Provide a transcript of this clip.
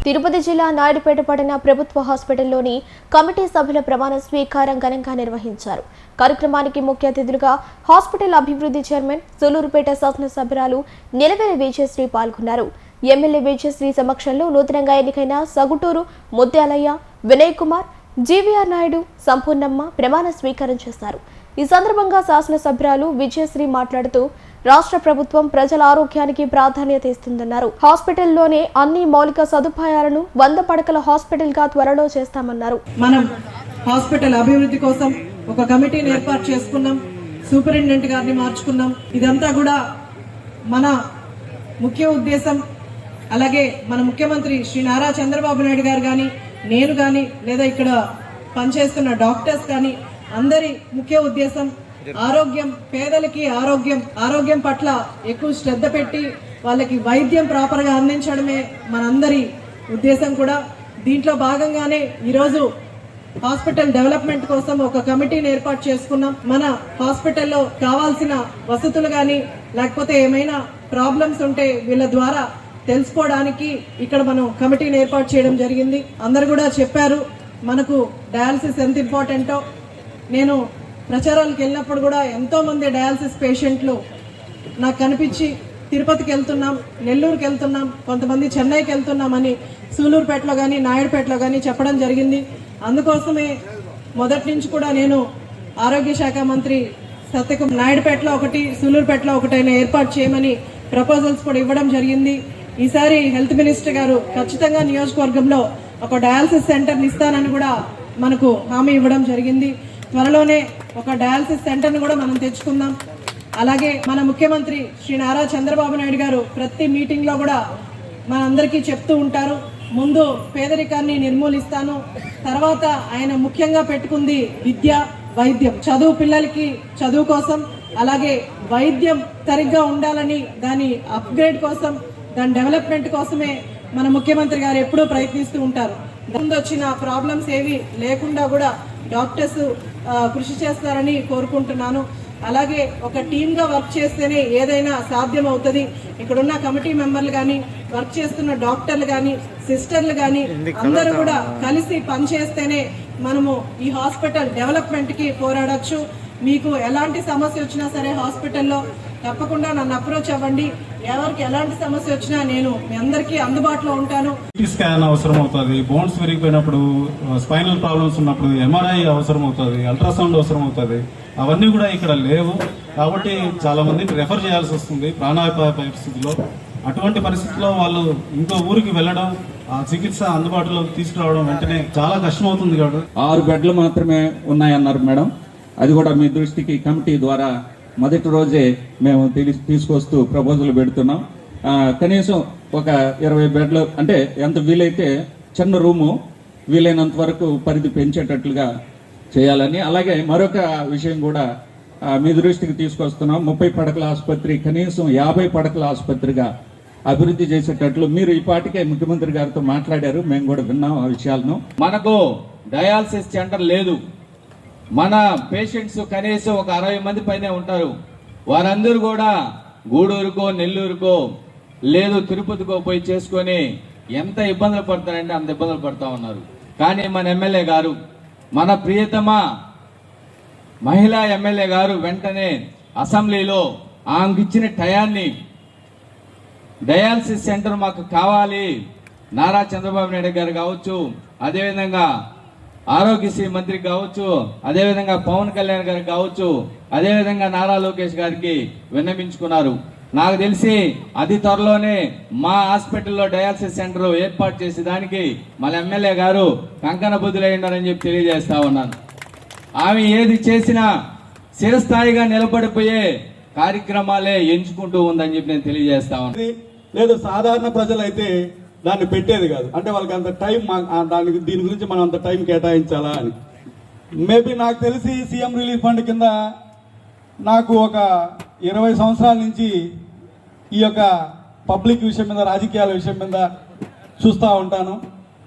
తిరుపతి జిల్లా నాయుడుపేట పట్టణ ప్రభుత్వ హాస్పిటల్లోని కమిటీ సభ్యుల ప్రమాణ స్వీకారం ఘనంగా నిర్వహించారు. కార్యక్రమానికి ముఖ్య అతిథులుగా హాస్పిటల్ అభివృద్ధి చైర్మన్ సూలూరుపేట శాసనసభ్యురాలు నిలవేలి విజయశ్రీ పాల్గొన్నారు. ఎమ్మెల్యే విజయశ్రీ సమక్షంలో నూతనంగా ఎన్నికైన సగుటూరు ముత్యాలయ్య, వినయ్ కుమార్, జీవీఆర్ నాయుడు, సంపూర్ణమ్మ ప్రమాణ స్వీకారం చేశారు. ఈ సందర్భంగా శాసనసభ్యురాలు విజయశ్రీ మాట్లాడుతూ రాష్ట్ర ప్రభుత్వం ప్రజల ఆరోగ్యానికి ప్రాధాన్యత ఇస్తుందన్నారు. హాస్పిటల్లోనే అన్ని మౌలిక సదుపాయాలను 100 పడకల హాస్పిటల్ గా త్వరలో చేస్తామన్నారు. మనం హాస్పిటల్ అభివృద్ధి కోసం ఒక కమిటీని ఏర్పాటు చేసుకున్నాం. సూపరింటెండెంట్ గారిని మార్చుకున్నాం. ఇదంతా కూడా మన ముఖ్య ఉద్దేశం. అలాగే మన ముఖ్యమంత్రి శ్రీ నారా చంద్రబాబు నాయుడు గారు కానీ, నేను కానీ, లేదా ఇక్కడ పనిచేస్తున్న డాక్టర్స్ కానీ అందరి ముఖ్య ఉద్దేశం ఆరోగ్యం, పేదలకి ఆరోగ్యం పట్ల ఎక్కువ శ్రద్ధ పెట్టి వాళ్ళకి వైద్యం ప్రాపర్ గా అందించడమే మనందరి ఉద్దేశం కూడా. దీంట్లో భాగంగానే ఈరోజు హాస్పిటల్ డెవలప్మెంట్ కోసం ఒక కమిటీని ఏర్పాటు చేసుకున్నాం. మన హాస్పిటల్లో కావాల్సిన వసతులు కానీ లేకపోతే ఏమైనా ప్రాబ్లమ్స్ ఉంటే వీళ్ళ ద్వారా తెలుసుకోవడానికి ఇక్కడ మనం కమిటీని ఏర్పాటు చేయడం జరిగింది. అందరు కూడా చెప్పారు మనకు డయాలసిస్ ఎంత ఇంపార్టెంటో. నేను ప్రచారాలకు వెళ్ళినప్పుడు కూడా ఎంతో మంది డయాలసిస్ పేషెంట్లు నాకు కనిపించి తిరుపతికి వెళ్తున్నాం, నెల్లూరుకి వెళ్తున్నాం, కొంతమంది చెన్నైకి వెళ్తున్నామని సూలూరుపేటలో కానీ నాయుడుపేటలో కానీ చెప్పడం జరిగింది. అందుకోసమే మొదటి నుంచి కూడా నేను ఆరోగ్య శాఖ మంత్రి సత్యకుమార్ నాయుడుపేటలో ఒకటి, సూలూరుపేటలో ఒకటైనా ఏర్పాటు చేయమని ప్రపోజల్స్ కూడా ఇవ్వడం జరిగింది. ఈసారి హెల్త్ మినిస్టర్ గారు ఖచ్చితంగా నియోజకవర్గంలో ఒక డయాలసిస్ సెంటర్ని ఇస్తానని కూడా మనకు హామీ ఇవ్వడం జరిగింది. త్వరలోనే ఒక డయాలసిస్ సెంటర్ని కూడా మనం తెచ్చుకుందాం. అలాగే మన ముఖ్యమంత్రి శ్రీ నారా చంద్రబాబు నాయుడు గారు ప్రతి మీటింగ్ లో కూడా మనందరికీ చెప్తూ ఉంటారు, ముందు పేదరికాన్ని నిర్మూలిస్తాను, తర్వాత ఆయన ముఖ్యంగా పెట్టుకుంది విద్య, వైద్యం, చదువు, పిల్లలకి చదువు కోసం, అలాగే వైద్యం సరిగ్గా ఉండాలని దాని అప్గ్రేడ్ కోసం, దాని డెవలప్మెంట్ కోసమే మన ముఖ్యమంత్రి గారు ఎప్పుడూ ప్రయత్నిస్తూ ఉంటారు. ముందు వచ్చిన ప్రాబ్లమ్స్ ఏవి లేకుండా కూడా డాక్టర్స్ కృషి చేస్తారని కోరుకుంటున్నాను. అలాగే ఒక టీమ్గా వర్క్ చేస్తేనే ఏదైనా సాధ్యం అవుతుంది. ఇక్కడున్న కమిటీ మెంబర్లు కానీ, వర్క్ చేస్తున్న డాక్టర్లు కానీ, సిస్టర్లు కానీ అందరూ కూడా కలిసి పనిచేస్తేనే మనము ఈ హాస్పిటల్ డెవలప్మెంట్కి పోరాడచ్చు. మీకు ఎలాంటి సమస్య వచ్చినా సరే హాస్పిటల్లో తప్పకుండా నన్ను అప్రోచ్ అవ్వండి. ఎవరికి ఎలాంటి సమస్య వచ్చినా నేను మీ అందరికీ అందుబాటులో ఉంటాను. స్కాన్ అవసరం అవుతుంది, బోన్స్ విరిగిపోయినప్పుడు, స్పైనల్ ప్రాబ్లమ్స్ ఉన్నప్పుడు MRI అవసరం అవుతుంది, అల్ట్రాసౌండ్ అవసరం అవుతుంది. అవన్నీ కూడా ఇక్కడ లేవు కాబట్టి చాలా మందిని రెఫర్ చేయాల్సి వస్తుంది ప్రాణాపాయ పరిస్థితిలో. అటువంటి పరిస్థితుల్లో వాళ్ళు ఇంకో ఊరికి వెళ్ళడం, ఆ చికిత్స అందుబాటులో తీసుకురావడం వెంటనే చాలా కష్టం అవుతుంది. కాబట్టి 6 బెడ్లు మాత్రమే ఉన్నాయన్నారు మేడం. అది కూడా మీ దృష్టికి కమిటీ ద్వారా మొదటి రోజే మేము తీసుకొస్తూ ప్రపోజల్ పెడుతున్నాం. కనీసం ఒక 20 బెడ్లు, అంటే ఎంత వీలైతే చిన్న రూము వీలైనంత వరకు పరిధి పెంచేటట్లుగా చేయాలని. అలాగే మరొక విషయం కూడా మీ దృష్టికి తీసుకొస్తున్నాం. 30 పడకల ఆసుపత్రి కనీసం 50 పడకల ఆసుపత్రిగా అభివృద్ధి చేసేటట్లు మీరు ఈ పాటికే ముఖ్యమంత్రి గారితో మాట్లాడారు, మేము కూడా విన్నాం ఆ విషయాలను. మనకు డయాలసిస్ సెంటర్ లేదు. మన పేషెంట్స్ కనీసం ఒక 60 మంది పైనే ఉంటారు. వారందరూ కూడా గూడూరుకో, నెల్లూరుకో, లేదు తిరుపతికో పోయి చేసుకొని ఎంత ఇబ్బందులు పడతారంటే అంత ఇబ్బందులు పడతా ఉన్నారు. కానీ మన ఎమ్మెల్యే గారు, మన ప్రియతమ మహిళా ఎమ్మెల్యే గారు వెంటనే అసెంబ్లీలో ఆమెకి ఇచ్చిన టయాన్ని డయాలసిస్ సెంటర్ మాకు కావాలి, నారా చంద్రబాబు నాయుడు గారు కావచ్చు, అదేవిధంగా ఆరోగ్యశ్రీ మంత్రి కావచ్చు, అదేవిధంగా పవన్ కళ్యాణ్ గారికి కావచ్చు, అదేవిధంగా నారా లోకేష్ గారికి విన్నవించుకున్నారు. నాకు తెలిసి అతి త్వరలోనే మా హాస్పిటల్లో డయాలసిస్ సెంటర్ ఏర్పాటు చేసే దానికి మన ఎమ్మెల్యే గారు కంకణ బుద్ధులై ఉన్నారని చెప్పి తెలియజేస్తా ఉన్నాను. ఆమె ఏది చేసినా చిరస్థాయిగా నిలబడిపోయే కార్యక్రమాలే ఎంచుకుంటూ ఉందని చెప్పి నేను తెలియజేస్తా ఉన్నాను. లేదు సాధారణ ప్రజలైతే దాన్ని పెట్టేది కాదు, అంటే వాళ్ళకి అంత టైం, దానికి దీని గురించి మనం అంత టైం కేటాయించాలా అని. మేబీ నాకు తెలిసి సీఎం రిలీఫ్ ఫండ్ కింద నాకు ఒక 20 సంవత్సరాల నుంచి ఈ యొక్క పబ్లిక్ విషయం మీద, రాజకీయాల విషయం మీద చూస్తూ ఉంటాను.